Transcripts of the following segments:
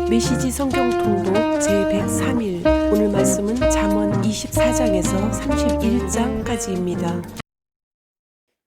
메시지 성경 통독 제103일. 오늘 말씀은 잠언 24장에서 31장까지입니다.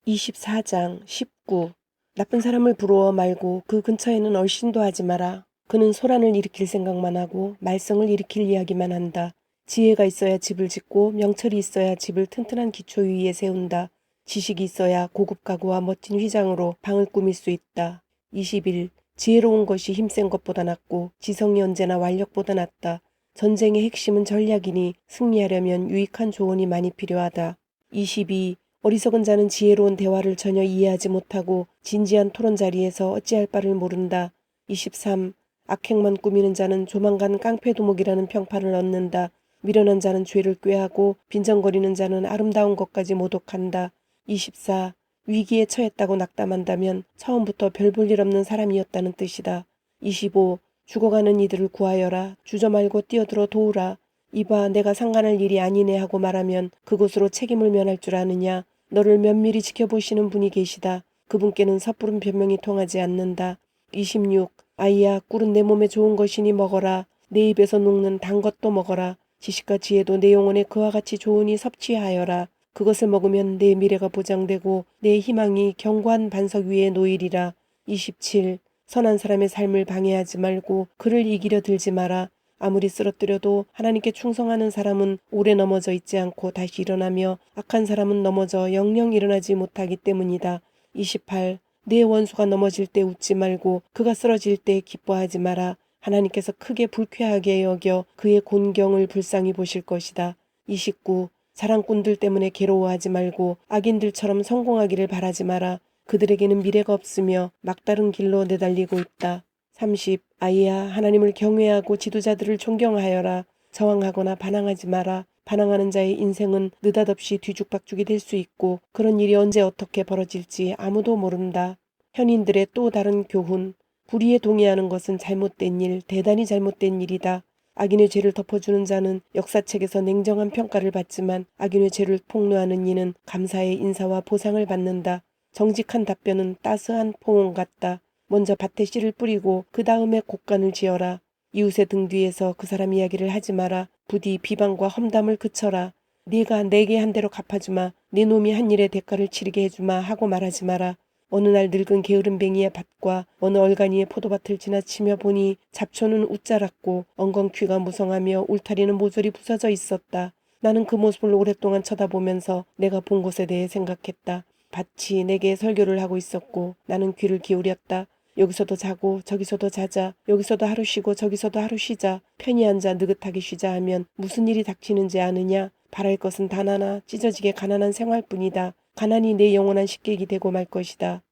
24장 19. 나쁜 사람을 부러워 말고 그 근처에는 얼씬도 하지 마라. 그는 소란을 일으킬 생각만 하고 말썽을 일으킬 이야기만 한다. 지혜가 있어야 집을 짓고 명철이 있어야 집을 튼튼한 기초 위에 세운다. 지식이 있어야 고급 가구와 멋진 휘장으로 방을 꾸밀 수 있다. 21. 지혜로운 것이 힘센 것보다 낫고 지성이 언제나 완력보다 낫다. 전쟁의 핵심은 전략이니 승리하려면 유익한 조언이 많이 필요하다. 22. 어리석은 자는 지혜로운 대화를 전혀 이해하지 못하고 진지한 토론 자리에서 어찌할 바를 모른다. 23. 악행만 꾸미는 자는 조만간 깡패도목이라는 평판을 얻는다. 미련한 자는 죄를 꾀하고 빈정거리는 자는 아름다운 것까지 모독한다. 24. 위기에 처했다고 낙담한다면 처음부터 별 볼 일 없는 사람이었다는 뜻이다. 25. 죽어가는 이들을 구하여라. 주저 말고 뛰어들어 도우라. 이봐, 내가 상관할 일이 아니네 하고 말하면 그것으로 책임을 면할 줄 아느냐. 너를 면밀히 지켜보시는 분이 계시다. 그분께는 섣부른 변명이 통하지 않는다. 26. 아이야, 꿀은 내 몸에 좋은 것이니 먹어라. 내 입에서 녹는 단 것도 먹어라. 지식과 지혜도 내 영혼에 그와 같이 좋으니 섭취하여라. 그것을 먹으면 내 미래가 보장되고 내 희망이 견고한 반석 위에 놓이리라. 27. 선한 사람의 삶을 방해하지 말고 그를 이기려 들지 마라. 아무리 쓰러뜨려도 하나님께 충성하는 사람은 오래 넘어져 있지 않고 다시 일어나며 악한 사람은 넘어져 영영 일어나지 못하기 때문이다. 28. 내 원수가 넘어질 때 웃지 말고 그가 쓰러질 때 기뻐하지 마라. 하나님께서 크게 불쾌하게 여겨 그의 곤경을 불쌍히 보실 것이다. 29. 사랑꾼들 때문에 괴로워하지 말고 악인들처럼 성공하기를 바라지 마라. 그들에게는 미래가 없으며 막다른 길로 내달리고 있다. 30. 아이야, 하나님을 경외하고 지도자들을 존경하여라. 저항하거나 반항하지 마라. 반항하는 자의 인생은 느닷없이 뒤죽박죽이 될 수 있고 그런 일이 언제 어떻게 벌어질지 아무도 모른다. 현인들의 또 다른 교훈. 불의에 동의하는 것은 잘못된 일, 대단히 잘못된 일이다. 악인의 죄를 덮어주는 자는 역사책에서 냉정한 평가를 받지만 악인의 죄를 폭로하는 이는 감사의 인사와 보상을 받는다. 정직한 답변은 따스한 포옹 같다. 먼저 밭에 씨를 뿌리고 그 다음에 곡간을 지어라. 이웃의 등 뒤에서 그 사람 이야기를 하지 마라. 부디 비방과 험담을 그쳐라. 네가 내게 한 대로 갚아주마. 네 놈이 한 일의 대가를 치르게 해주마 하고 말하지 마라. 어느 날 늙은 게으름뱅이의 밭과 어느 얼간이의 포도밭을 지나치며 보니 잡초는 웃자랐고 엉겅퀴가 무성하며 울타리는 모조리 부서져 있었다. 나는 그 모습을 오랫동안 쳐다보면서 내가 본 곳에 대해 생각했다. 밭이 내게 설교를 하고 있었고 나는 귀를 기울였다. 여기서도 자고 저기서도 자자. 여기서도 하루 쉬고 저기서도 하루 쉬자. 편히 앉아 느긋하게 쉬자 하면 무슨 일이 닥치는지 아느냐. 바랄 것은 단 하나, 찢어지게 가난한 생활뿐이다. 가난이 내 영원한 식객이 되고 말 것이다.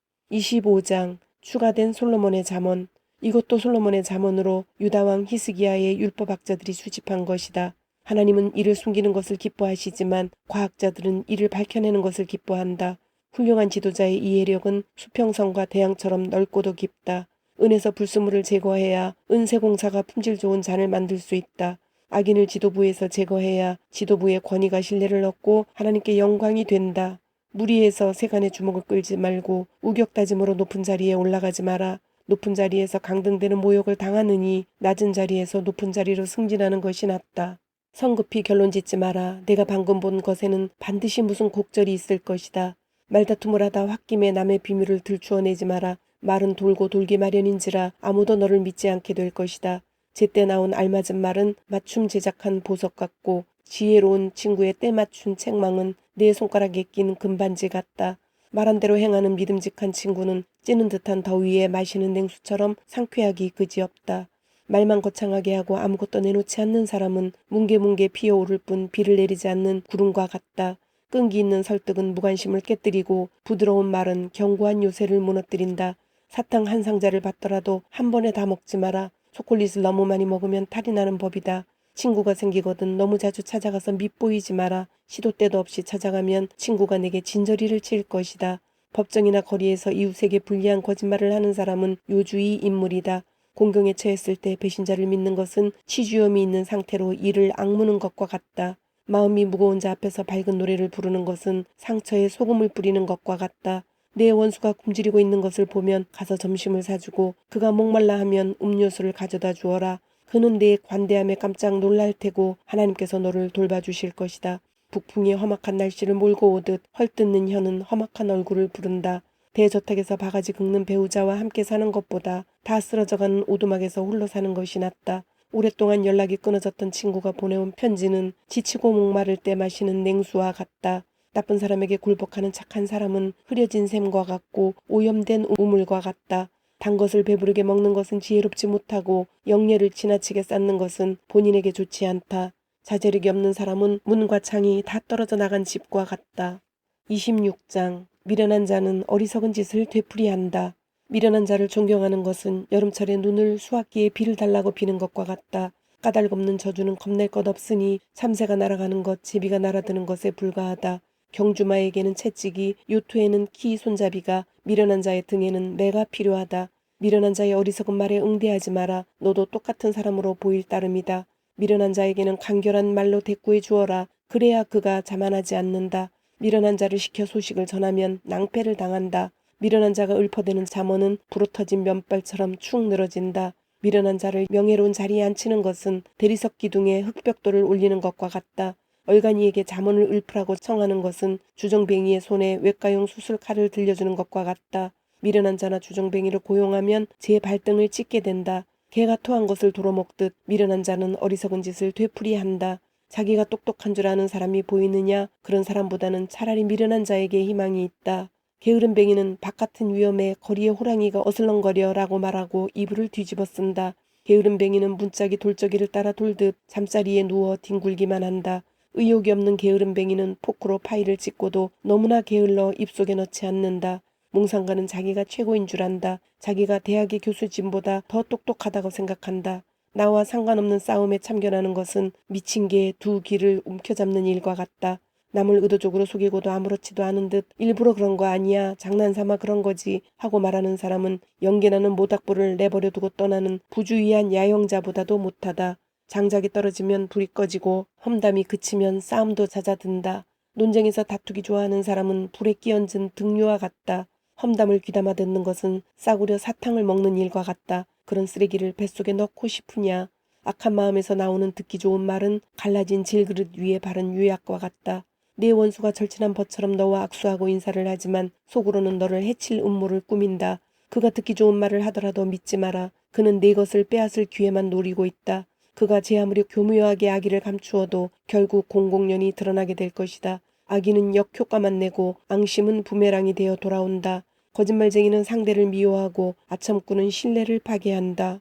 25장 추가된 솔로몬의 잠언. 이것도 솔로몬의 잠언으로 유다왕 히스기야의 율법학자들이 수집한 것이다. 하나님은 이를 숨기는 것을 기뻐하시지만 과학자들은 이를 밝혀내는 것을 기뻐한다. 훌륭한 지도자의 이해력은 수평선과 대양처럼 넓고도 깊다. 은에서 불순물을 제거해야 은세공사가 품질 좋은 잔을 만들 수 있다. 악인을 지도부에서 제거해야 지도부의 권위가 신뢰를 얻고 하나님께 영광이 된다. 무리에서 세간의 주목을 끌지 말고 우격다짐으로 높은 자리에 올라가지 마라. 높은 자리에서 강등되는 모욕을 당하느니 낮은 자리에서 높은 자리로 승진하는 것이 낫다. 성급히 결론짓지 마라. 내가 방금 본 것에는 반드시 무슨 곡절이 있을 것이다. 말다툼을 하다 홧김에 남의 비밀을 들추어내지 마라. 말은 돌고 돌기 마련인지라 아무도 너를 믿지 않게 될 것이다. 제때 나온 알맞은 말은 맞춤 제작한 보석 같고 지혜로운 친구의 때맞춘 책망은 내 손가락에 낀 금반지 같다. 말한 대로 행하는 믿음직한 친구는 찌는 듯한 더위에 마시는 냉수처럼 상쾌하기 그지없다. 말만 거창하게 하고 아무것도 내놓지 않는 사람은 뭉게뭉게 피어오를 뿐 비를 내리지 않는 구름과 같다. 끈기 있는 설득은 무관심을 깨뜨리고 부드러운 말은 견고한 요새를 무너뜨린다. 사탕 한 상자를 받더라도 한 번에 다 먹지 마라. 초콜릿을 너무 많이 먹으면 탈이 나는 법이다. 친구가 생기거든 너무 자주 찾아가서 밉보이지 마라. 시도 때도 없이 찾아가면 친구가 내게 진저리를 칠 것이다. 법정이나 거리에서 이웃에게 불리한 거짓말을 하는 사람은 요주의 인물이다. 공경에 처했을 때 배신자를 믿는 것은 치주염이 있는 상태로 이를 악무는 것과 같다. 마음이 무거운 자 앞에서 밝은 노래를 부르는 것은 상처에 소금을 뿌리는 것과 같다. 내 원수가 굶주리고 있는 것을 보면 가서 점심을 사주고 그가 목말라 하면 음료수를 가져다 주어라. 그는 내 관대함에 깜짝 놀랄 테고 하나님께서 너를 돌봐주실 것이다. 북풍이 험악한 날씨를 몰고 오듯 헐뜯는 혀는 험악한 얼굴을 부른다. 대저택에서 바가지 긁는 배우자와 함께 사는 것보다 다 쓰러져가는 오두막에서 홀로 사는 것이 낫다. 오랫동안 연락이 끊어졌던 친구가 보내온 편지는 지치고 목마를 때 마시는 냉수와 같다. 나쁜 사람에게 굴복하는 착한 사람은 흐려진 샘과 같고 오염된 우물과 같다. 단 것을 배부르게 먹는 것은 지혜롭지 못하고 영예를 지나치게 쌓는 것은 본인에게 좋지 않다. 자제력이 없는 사람은 문과 창이 다 떨어져 나간 집과 같다. 26장 미련한 자는 어리석은 짓을 되풀이한다. 미련한 자를 존경하는 것은 여름철에 눈을 수확기에 비를 달라고 비는 것과 같다. 까닭없는 저주는 겁낼 것 없으니 참새가 날아가는 것, 제비가 날아드는 것에 불과하다. 경주마에게는 채찍이, 요토에는 키 손잡이가, 미련한 자의 등에는 매가 필요하다. 미련한 자의 어리석은 말에 응대하지 마라. 너도 똑같은 사람으로 보일 따름이다. 미련한 자에게는 간결한 말로 대꾸해 주어라. 그래야 그가 자만하지 않는다. 미련한 자를 시켜 소식을 전하면 낭패를 당한다. 미련한 자가 읊어대는 잠언은 부러터진 면발처럼 축 늘어진다. 미련한 자를 명예로운 자리에 앉히는 것은 대리석 기둥에 흙벽돌을 올리는 것과 같다. 얼간이에게 잠언을 읊으라고 청하는 것은 주정뱅이의 손에 외과용 수술칼을 들려주는 것과 같다. 미련한 자나 주정뱅이를 고용하면 제 발등을 찢게 된다. 개가 토한 것을 도로먹듯 미련한 자는 어리석은 짓을 되풀이한다. 자기가 똑똑한 줄 아는 사람이 보이느냐? 그런 사람보다는 차라리 미련한 자에게 희망이 있다. 게으름뱅이는 바깥은 위험해 거리에 호랑이가 어슬렁거려 라고 말하고 이불을 뒤집어 쓴다. 게으름뱅이는 문짝이 돌적이를 따라 돌듯 잠자리에 누워 뒹굴기만 한다. 의욕이 없는 게으름뱅이는 포크로 파이를 찍고도 너무나 게을러 입속에 넣지 않는다. 몽상가는 자기가 최고인 줄 안다. 자기가 대학의 교수진보다 더 똑똑하다고 생각한다. 나와 상관없는 싸움에 참견하는 것은 미친 개의 두 귀를 움켜잡는 일과 같다. 남을 의도적으로 속이고도 아무렇지도 않은 듯 일부러 그런 거 아니야, 장난삼아 그런 거지 하고 말하는 사람은 연기나는 모닥불을 내버려 두고 떠나는 부주의한 야영자보다도 못하다. 장작이 떨어지면 불이 꺼지고 험담이 그치면 싸움도 잦아든다. 논쟁에서 다투기 좋아하는 사람은 불에 끼얹은 등류와 같다. 험담을 귀담아 듣는 것은 싸구려 사탕을 먹는 일과 같다. 그런 쓰레기를 뱃속에 넣고 싶으냐. 악한 마음에서 나오는 듣기 좋은 말은 갈라진 질그릇 위에 바른 유약과 같다. 내 원수가 절친한 벗처럼 너와 악수하고 인사를 하지만 속으로는 너를 해칠 음모를 꾸민다. 그가 듣기 좋은 말을 하더라도 믿지 마라. 그는 네 것을 빼앗을 기회만 노리고 있다. 그가 제 아무리 교묘하게 악의를 감추어도 결국 공공연히 드러나게 될 것이다. 악의는 역효과만 내고 앙심은 부메랑이 되어 돌아온다. 거짓말쟁이는 상대를 미워하고 아첨꾼은 신뢰를 파괴한다.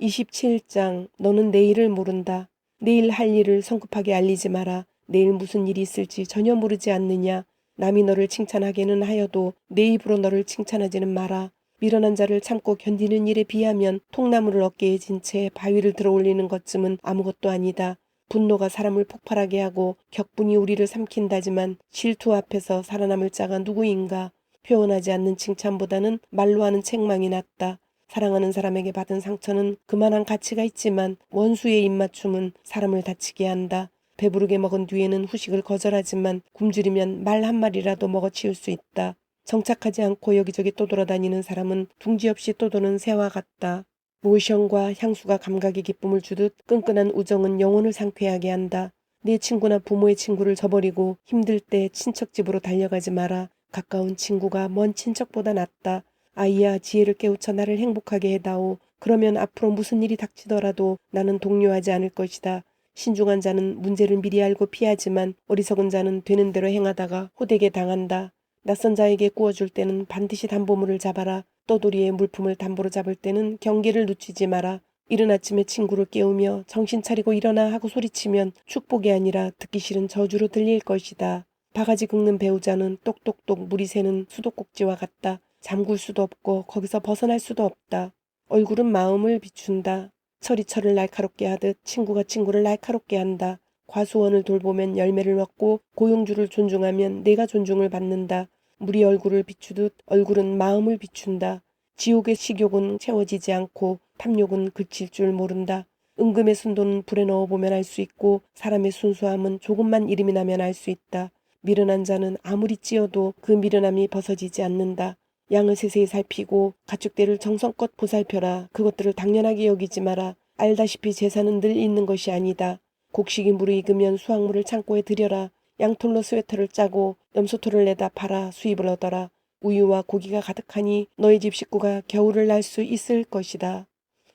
27장 너는 내일을 모른다. 내일 할 일을 성급하게 알리지 마라. 내일 무슨 일이 있을지 전혀 모르지 않느냐. 남이 너를 칭찬하게는 하여도 내 입으로 너를 칭찬하지는 마라. 미련한 자를 참고 견디는 일에 비하면 통나무를 어깨에 진 채 바위를 들어 올리는 것쯤은 아무것도 아니다. 분노가 사람을 폭발하게 하고 격분이 우리를 삼킨다지만 질투 앞에서 살아남을 자가 누구인가. 표현하지 않는 칭찬보다는 말로 하는 책망이 낫다. 사랑하는 사람에게 받은 상처는 그만한 가치가 있지만 원수의 입맞춤은 사람을 다치게 한다. 배부르게 먹은 뒤에는 후식을 거절하지만 굶주리면 말 한마리라도 먹어치울 수 있다. 정착하지 않고 여기저기 떠돌아다니는 사람은 둥지 없이 떠도는 새와 같다. 로션과 향수가 감각의 기쁨을 주듯 끈끈한 우정은 영혼을 상쾌하게 한다. 네 친구나 부모의 친구를 저버리고 힘들 때 친척 집으로 달려가지 마라. 가까운 친구가 먼 친척보다 낫다. 아이야, 지혜를 깨우쳐 나를 행복하게 해다오. 그러면 앞으로 무슨 일이 닥치더라도 나는 동요하지 않을 것이다. 신중한 자는 문제를 미리 알고 피하지만 어리석은 자는 되는 대로 행하다가 호되게 당한다. 낯선 자에게 구워줄 때는 반드시 담보물을 잡아라. 떠돌이의 물품을 담보로 잡을 때는 경계를 늦추지 마라. 이른 아침에 친구를 깨우며 정신 차리고 일어나 하고 소리치면 축복이 아니라 듣기 싫은 저주로 들릴 것이다. 바가지 긁는 배우자는 똑똑똑 물이 새는 수도꼭지와 같다. 잠글 수도 없고 거기서 벗어날 수도 없다. 얼굴은 마음을 비춘다. 철이 철을 날카롭게 하듯 친구가 친구를 날카롭게 한다. 과수원을 돌보면 열매를 얻고 고용주를 존중하면 내가 존중을 받는다. 물이 얼굴을 비추듯 얼굴은 마음을 비춘다. 지옥의 식욕은 채워지지 않고 탐욕은 그칠 줄 모른다. 은금의 순도는 불에 넣어보면 알 수 있고 사람의 순수함은 조금만 이름이 나면 알 수 있다. 미련한 자는 아무리 찌어도 그 미련함이 벗어지지 않는다. 양을 세세히 살피고 가축대를 정성껏 보살펴라. 그것들을 당연하게 여기지 마라. 알다시피 제사는 늘 있는 것이 아니다. 곡식이 무르익으면 수확물을 창고에 들여라. 양털로 스웨터를 짜고 염소토를 내다 팔아 수입을 얻어라. 우유와 고기가 가득하니 너희 집 식구가 겨울을 날 수 있을 것이다.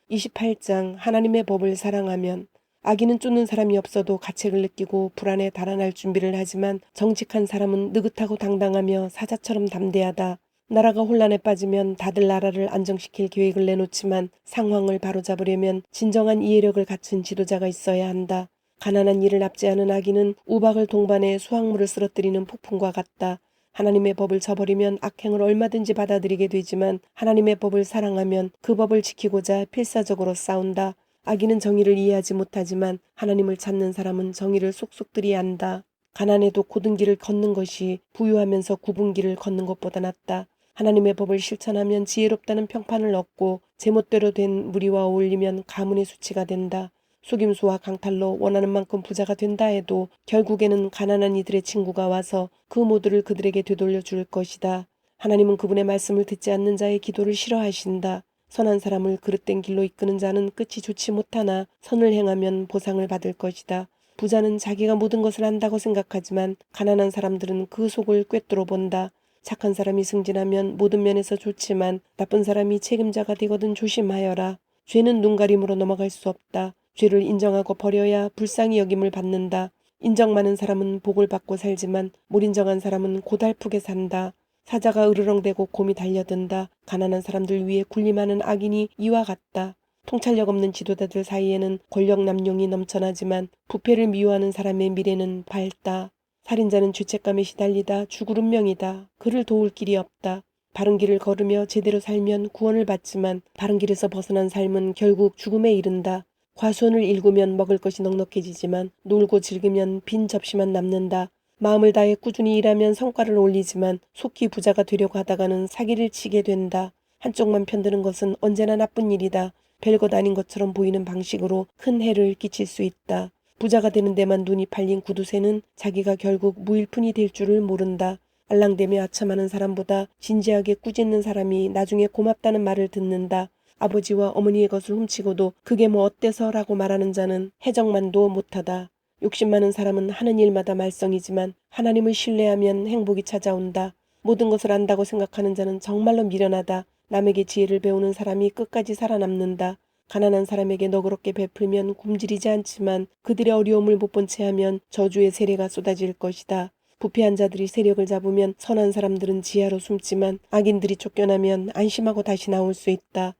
28장 하나님의 법을 사랑하면. 악인은 쫓는 사람이 없어도 가책을 느끼고 불안에 달아날 준비를 하지만 정직한 사람은 느긋하고 당당하며 사자처럼 담대하다. 나라가 혼란에 빠지면 다들 나라를 안정시킬 계획을 내놓지만 상황을 바로잡으려면 진정한 이해력을 갖춘 지도자가 있어야 한다. 가난한 이를 납치하는 악인은 우박을 동반해 수확물을 쓰러뜨리는 폭풍과 같다. 하나님의 법을 저버리면 악행을 얼마든지 받아들이게 되지만 하나님의 법을 사랑하면 그 법을 지키고자 필사적으로 싸운다. 악인은 정의를 이해하지 못하지만 하나님을 찾는 사람은 정의를 쏙쏙들이 안다. 가난해도 고든 길을 걷는 것이 부유하면서 굽은 길을 걷는 것보다 낫다. 하나님의 법을 실천하면 지혜롭다는 평판을 얻고 제멋대로 된 무리와 어울리면 가문의 수치가 된다. 속임수와 강탈로 원하는 만큼 부자가 된다 해도 결국에는 가난한 이들의 친구가 와서 그 모두를 그들에게 되돌려 줄 것이다. 하나님은 그분의 말씀을 듣지 않는 자의 기도를 싫어하신다. 선한 사람을 그릇된 길로 이끄는 자는 끝이 좋지 못하나 선을 행하면 보상을 받을 것이다. 부자는 자기가 모든 것을 안다고 생각하지만 가난한 사람들은 그 속을 꿰뚫어 본다. 착한 사람이 승진하면 모든 면에서 좋지만 나쁜 사람이 책임자가 되거든 조심하여라. 죄는 눈가림으로 넘어갈 수 없다. 죄를 인정하고 버려야 불쌍히 여김을 받는다. 인정 많은 사람은 복을 받고 살지만 못 인정한 사람은 고달프게 산다. 사자가 으르렁대고 곰이 달려든다. 가난한 사람들 위에 군림하는 악인이 이와 같다. 통찰력 없는 지도자들 사이에는 권력 남용이 넘쳐나지만 부패를 미워하는 사람의 미래는 밝다. 살인자는 죄책감에 시달리다 죽을 운명이다. 그를 도울 길이 없다. 바른 길을 걸으며 제대로 살면 구원을 받지만 바른 길에서 벗어난 삶은 결국 죽음에 이른다. 과수원을 일구면 먹을 것이 넉넉해지지만 놀고 즐기면 빈 접시만 남는다. 마음을 다해 꾸준히 일하면 성과를 올리지만 속히 부자가 되려고 하다가는 사기를 치게 된다. 한쪽만 편드는 것은 언제나 나쁜 일이다. 별것 아닌 것처럼 보이는 방식으로 큰 해를 끼칠 수 있다. 부자가 되는 데만 눈이 팔린 구두쇠는 자기가 결국 무일푼이 될 줄을 모른다. 알랑대며 아첨하는 사람보다 진지하게 꾸짖는 사람이 나중에 고맙다는 말을 듣는다. 아버지와 어머니의 것을 훔치고도 그게 뭐 어때서 라고 말하는 자는 해적만도 못하다. 욕심 많은 사람은 하는 일마다 말썽이지만 하나님을 신뢰하면 행복이 찾아온다. 모든 것을 안다고 생각하는 자는 정말로 미련하다. 남에게 지혜를 배우는 사람이 끝까지 살아남는다. 가난한 사람에게 너그럽게 베풀면 굶주리지 않지만 그들의 어려움을 못 본 채 하면 저주의 세례가 쏟아질 것이다. 부패한 자들이 세력을 잡으면 선한 사람들은 지하로 숨지만 악인들이 쫓겨나면 안심하고 다시 나올 수 있다.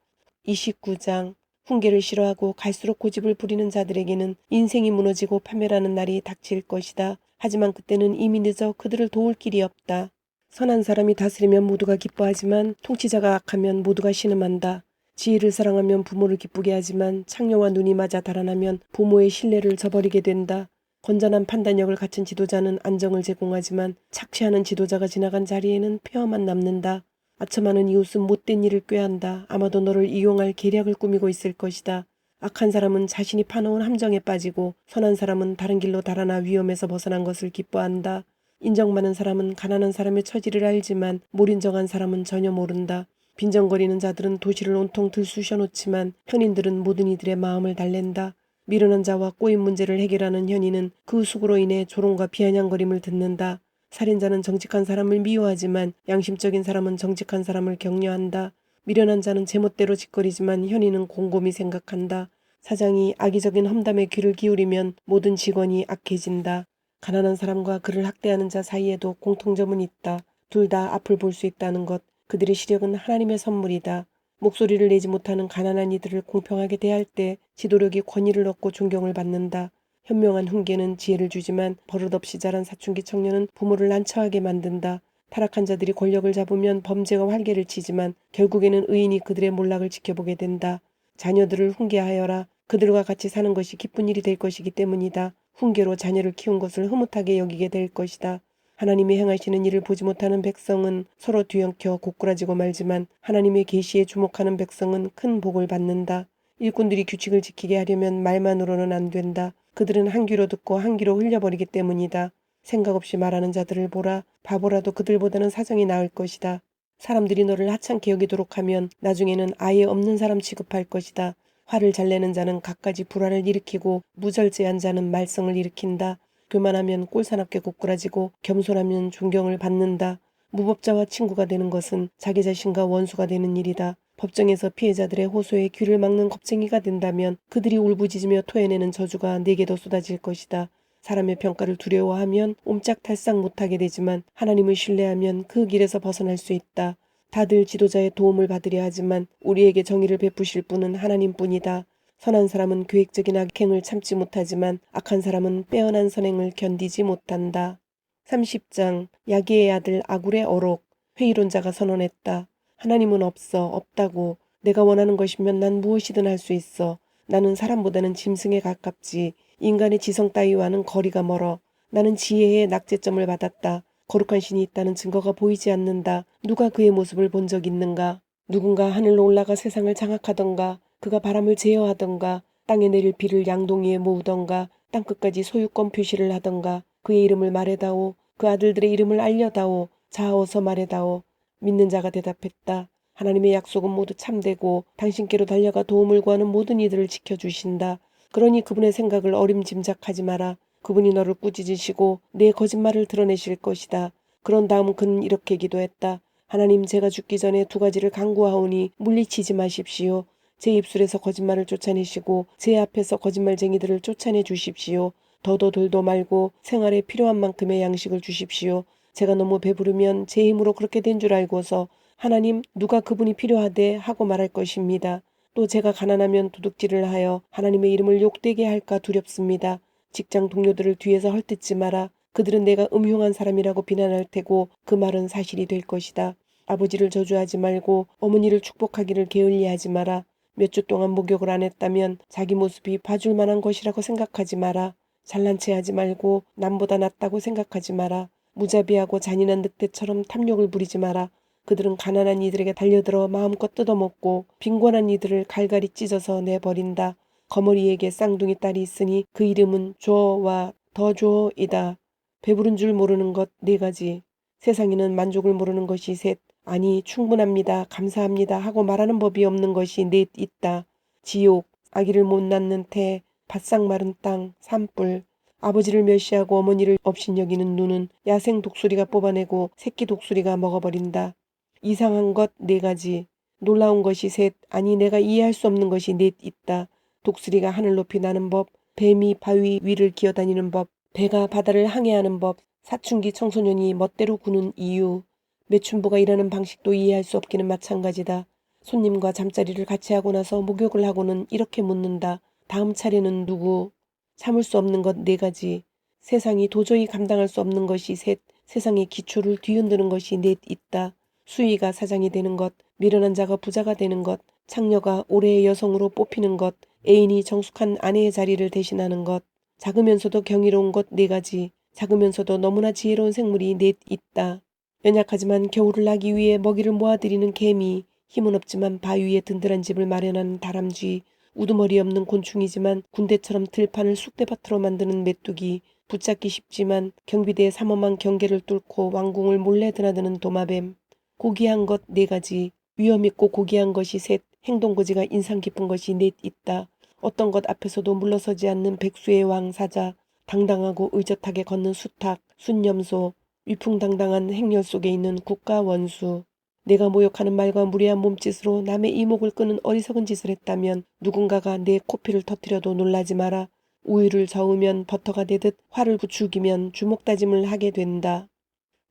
29장 훈계를 싫어하고 갈수록 고집을 부리는 자들에게는 인생이 무너지고 파멸하는 날이 닥칠 것이다. 하지만 그때는 이미 늦어 그들을 도울 길이 없다. 선한 사람이 다스리면 모두가 기뻐하지만 통치자가 악하면 모두가 신음한다. 지혜를 사랑하면 부모를 기쁘게 하지만 창녀와 눈이 맞아 달아나면 부모의 신뢰를 저버리게 된다. 건전한 판단력을 갖춘 지도자는 안정을 제공하지만 착취하는 지도자가 지나간 자리에는 폐허만 남는다. 아첨하는 이웃은 못된 일을 꾀한다. 아마도 너를 이용할 계략을 꾸미고 있을 것이다. 악한 사람은 자신이 파놓은 함정에 빠지고 선한 사람은 다른 길로 달아나 위험에서 벗어난 것을 기뻐한다. 인정 많은 사람은 가난한 사람의 처지를 알지만 못 인정한 사람은 전혀 모른다. 빈정거리는 자들은 도시를 온통 들쑤셔 놓지만 현인들은 모든 이들의 마음을 달랜다. 미련한 자와 꼬인 문제를 해결하는 현인은 그 수고로 인해 조롱과 비아냥거림을 듣는다. 살인자는 정직한 사람을 미워하지만 양심적인 사람은 정직한 사람을 격려한다. 미련한 자는 제멋대로 짓거리지만 현인은 곰곰이 생각한다. 사장이 악의적인 험담에 귀를 기울이면 모든 직원이 악해진다. 가난한 사람과 그를 학대하는 자 사이에도 공통점은 있다. 둘 다 앞을 볼 수 있다는 것. 그들의 시력은 하나님의 선물이다. 목소리를 내지 못하는 가난한 이들을 공평하게 대할 때 지도력이 권위를 얻고 존경을 받는다. 현명한 훈계는 지혜를 주지만 버릇없이 자란 사춘기 청년은 부모를 난처하게 만든다. 타락한 자들이 권력을 잡으면 범죄가 활개를 치지만 결국에는 의인이 그들의 몰락을 지켜보게 된다. 자녀들을 훈계하여라. 그들과 같이 사는 것이 기쁜 일이 될 것이기 때문이다. 훈계로 자녀를 키운 것을 흐뭇하게 여기게 될 것이다. 하나님이 행하시는 일을 보지 못하는 백성은 서로 뒤엉켜 고꾸라지고 말지만 하나님의 계시에 주목하는 백성은 큰 복을 받는다. 일꾼들이 규칙을 지키게 하려면 말만으로는 안 된다. 그들은 한 귀로 듣고 한 귀로 흘려버리기 때문이다. 생각 없이 말하는 자들을 보라. 바보라도 그들보다는 사정이 나을 것이다. 사람들이 너를 하찮게 여기도록 하면 나중에는 아예 없는 사람 취급할 것이다. 화를 잘 내는 자는 갖가지 불화를 일으키고 무절제한 자는 말썽을 일으킨다. 교만하면 꼴사납게 고꾸라지고 겸손하면 존경을 받는다. 무법자와 친구가 되는 것은 자기 자신과 원수가 되는 일이다. 법정에서 피해자들의 호소에 귀를 막는 겁쟁이가 된다면 그들이 울부짖으며 토해내는 저주가 내게도 쏟아질 것이다. 사람의 평가를 두려워하면 옴짝달싹 못하게 되지만 하나님을 신뢰하면 그 길에서 벗어날 수 있다. 다들 지도자의 도움을 받으려 하지만 우리에게 정의를 베푸실 분은 하나님뿐이다. 선한 사람은 계획적인 악행을 참지 못하지만 악한 사람은 빼어난 선행을 견디지 못한다. 30장 야기의 아들 아굴의 어록. 회의론자가 선언했다. 하나님은 없다고. 내가 원하는 것이면 난 무엇이든 할 수 있어. 나는 사람보다는 짐승에 가깝지. 인간의 지성 따위와는 거리가 멀어. 나는 지혜의 낙제점을 받았다. 거룩한 신이 있다는 증거가 보이지 않는다. 누가 그의 모습을 본 적 있는가? 누군가 하늘로 올라가 세상을 장악하던가, 그가 바람을 제어하던가, 땅에 내릴 비를 양동이에 모으던가, 땅끝까지 소유권 표시를 하던가, 그의 이름을 말해다오. 그 아들들의 이름을 알려다오. 자 어서 말해다오. 믿는 자가 대답했다. 하나님의 약속은 모두 참되고 당신께로 달려가 도움을 구하는 모든 이들을 지켜주신다. 그러니 그분의 생각을 어림짐작하지 마라. 그분이 너를 꾸짖으시고 내 거짓말을 드러내실 것이다. 그런 다음 그는 이렇게 기도했다. 하나님, 제가 죽기 전에 두 가지를 간구하오니 물리치지 마십시오. 제 입술에서 거짓말을 쫓아내시고 제 앞에서 거짓말쟁이들을 쫓아내 주십시오. 더도 덜도 말고 생활에 필요한 만큼의 양식을 주십시오. 제가 너무 배부르면 제 힘으로 그렇게 된 줄 알고서 하나님, 누가 그분이 필요하대 하고 말할 것입니다. 또 제가 가난하면 도둑질을 하여 하나님의 이름을 욕되게 할까 두렵습니다. 직장 동료들을 뒤에서 헐뜯지 마라. 그들은 내가 음흉한 사람이라고 비난할 테고 그 말은 사실이 될 것이다. 아버지를 저주하지 말고 어머니를 축복하기를 게을리하지 마라. 몇 주 동안 목욕을 안 했다면 자기 모습이 봐줄 만한 것이라고 생각하지 마라. 잘난 체 하지 말고 남보다 낫다고 생각하지 마라. 무자비하고 잔인한 늑대처럼 탐욕을 부리지 마라. 그들은 가난한 이들에게 달려들어 마음껏 뜯어먹고 빈곤한 이들을 갈갈이 찢어서 내버린다. 거머리에게 쌍둥이 딸이 있으니 그 이름은 조와 더조이다. 배부른 줄 모르는 것 네 가지. 세상에는 만족을 모르는 것이 셋. 아니 충분합니다. 감사합니다 하고 말하는 법이 없는 것이 넷 있다. 지옥, 아기를 못 낳는 태, 바싹 마른 땅, 산불. 아버지를 멸시하고 어머니를 업신여기는 눈은 야생 독수리가 뽑아내고 새끼 독수리가 먹어버린다. 이상한 것 네 가지. 놀라운 것이 셋. 아니 내가 이해할 수 없는 것이 넷 있다. 독수리가 하늘 높이 나는 법, 뱀이 바위 위를 기어다니는 법, 배가 바다를 항해하는 법, 사춘기 청소년이 멋대로 구는 이유, 매춘부가 일하는 방식도 이해할 수 없기는 마찬가지다. 손님과 잠자리를 같이 하고 나서 목욕을 하고는 이렇게 묻는다. 다음 차례는 누구? 참을 수 없는 것 네 가지. 세상이 도저히 감당할 수 없는 것이 셋. 세상의 기초를 뒤흔드는 것이 넷 있다. 수의가 사장이 되는 것, 미련한 자가 부자가 되는 것, 창녀가 올해의 여성으로 뽑히는 것, 애인이 정숙한 아내의 자리를 대신하는 것, 작으면서도 경이로운 것 네 가지. 작으면서도 너무나 지혜로운 생물이 넷 있다. 연약하지만 겨울을 나기 위해 먹이를 모아들이는 개미, 힘은 없지만 바위에 든든한 집을 마련하는 다람쥐, 우두머리 없는 곤충이지만 군대처럼 들판을 쑥대밭으로 만드는 메뚜기, 붙잡기 쉽지만 경비대의 삼엄한 경계를 뚫고 왕궁을 몰래 드나드는 도마뱀. 고귀한 것 네 가지. 위험있고 고귀한 것이 셋. 행동거지가 인상 깊은 것이 넷 있다. 어떤 것 앞에서도 물러서지 않는 백수의 왕 사자, 당당하고 의젓하게 걷는 수탉, 순념소, 위풍당당한 행렬 속에 있는 국가 원수. 내가 모욕하는 말과 무례한 몸짓으로 남의 이목을 끄는 어리석은 짓을 했다면 누군가가 내 코피를 터뜨려도 놀라지 마라. 우유를 저으면 버터가 되듯 화를 부추기면 주먹다짐을 하게 된다.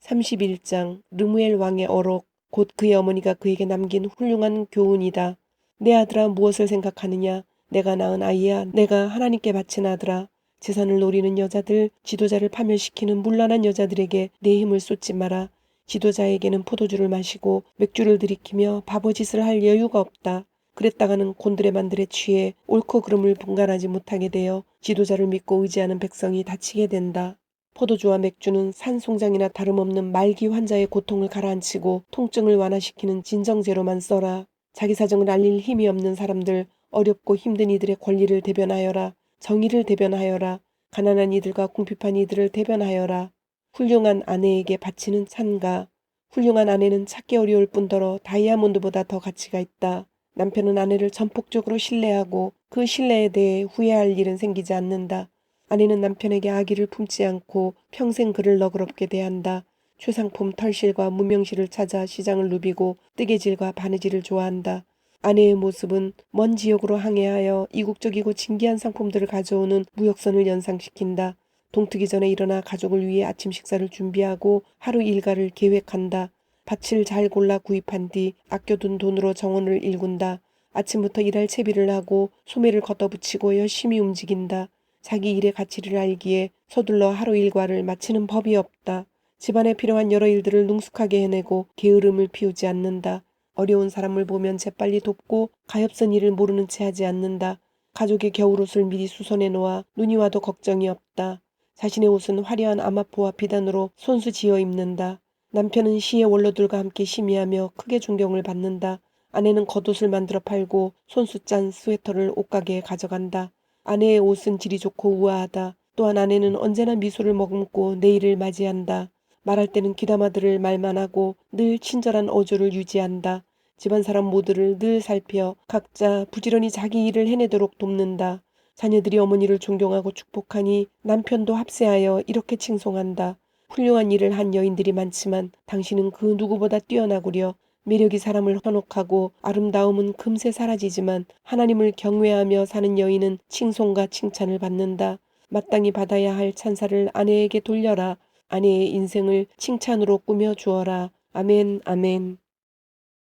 31장 르무엘 왕의 어록. 곧 그의 어머니가 그에게 남긴 훌륭한 교훈이다. 내 아들아, 무엇을 생각하느냐? 내가 낳은 아이야. 내가 하나님께 바친 아들아. 재산을 노리는 여자들, 지도자를 파멸시키는 문란한 여자들에게 내 힘을 쏟지 마라. 지도자에게는 포도주를 마시고 맥주를 들이키며 바보짓을 할 여유가 없다. 그랬다가는 곤드레만들에 취해 옳고 그름을 분간하지 못하게 되어 지도자를 믿고 의지하는 백성이 다치게 된다. 포도주와 맥주는 산송장이나 다름없는 말기 환자의 고통을 가라앉히고 통증을 완화시키는 진정제로만 써라. 자기 사정을 알릴 힘이 없는 사람들, 어렵고 힘든 이들의 권리를 대변하여라. 정의를 대변하여라. 가난한 이들과 궁핍한 이들을 대변하여라. 훌륭한 아내에게 바치는 찬가. 훌륭한 아내는 찾기 어려울 뿐더러 다이아몬드보다 더 가치가 있다. 남편은 아내를 전폭적으로 신뢰하고 그 신뢰에 대해 후회할 일은 생기지 않는다. 아내는 남편에게 악의를 품지 않고 평생 그를 너그럽게 대한다. 최상품 털실과 무명실을 찾아 시장을 누비고 뜨개질과 바느질을 좋아한다. 아내의 모습은 먼 지역으로 항해하여 이국적이고 진기한 상품들을 가져오는 무역선을 연상시킨다. 동트기 전에 일어나 가족을 위해 아침 식사를 준비하고 하루 일과를 계획한다. 밭을 잘 골라 구입한 뒤 아껴둔 돈으로 정원을 일군다. 아침부터 일할 채비를 하고 소매를 걷어붙이고 열심히 움직인다. 자기 일의 가치를 알기에 서둘러 하루 일과를 마치는 법이 없다. 집안에 필요한 여러 일들을 능숙하게 해내고 게으름을 피우지 않는다. 어려운 사람을 보면 재빨리 돕고 가엾은 일을 모르는 채 하지 않는다. 가족의 겨울옷을 미리 수선해 놓아 눈이 와도 걱정이 없다. 자신의 옷은 화려한 아마포와 비단으로 손수 지어 입는다. 남편은 시의 원로들과 함께 심의하며 크게 존경을 받는다. 아내는 겉옷을 만들어 팔고 손수 짠 스웨터를 옷가게에 가져간다. 아내의 옷은 질이 좋고 우아하다. 또한 아내는 언제나 미소를 머금고 내일을 맞이한다. 말할 때는 귀담아 들을 말만 하고 늘 친절한 어조를 유지한다. 집안 사람 모두를 늘 살펴 각자 부지런히 자기 일을 해내도록 돕는다. 자녀들이 어머니를 존경하고 축복하니 남편도 합세하여 이렇게 칭송한다. 훌륭한 일을 한 여인들이 많지만 당신은 그 누구보다 뛰어나구려. 매력이 사람을 현혹하고 아름다움은 금세 사라지지만 하나님을 경외하며 사는 여인은 칭송과 칭찬을 받는다. 마땅히 받아야 할 찬사를 아내에게 돌려라. 아내의 인생을 칭찬으로 꾸며 주어라. 아멘, 아멘.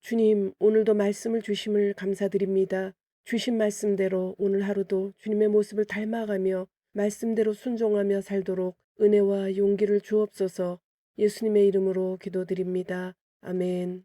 주님, 오늘도 말씀을 주심을 감사드립니다. 주신 말씀대로 오늘 하루도 주님의 모습을 닮아가며 말씀대로 순종하며 살도록 은혜와 용기를 주옵소서. 예수님의 이름으로 기도드립니다. 아멘.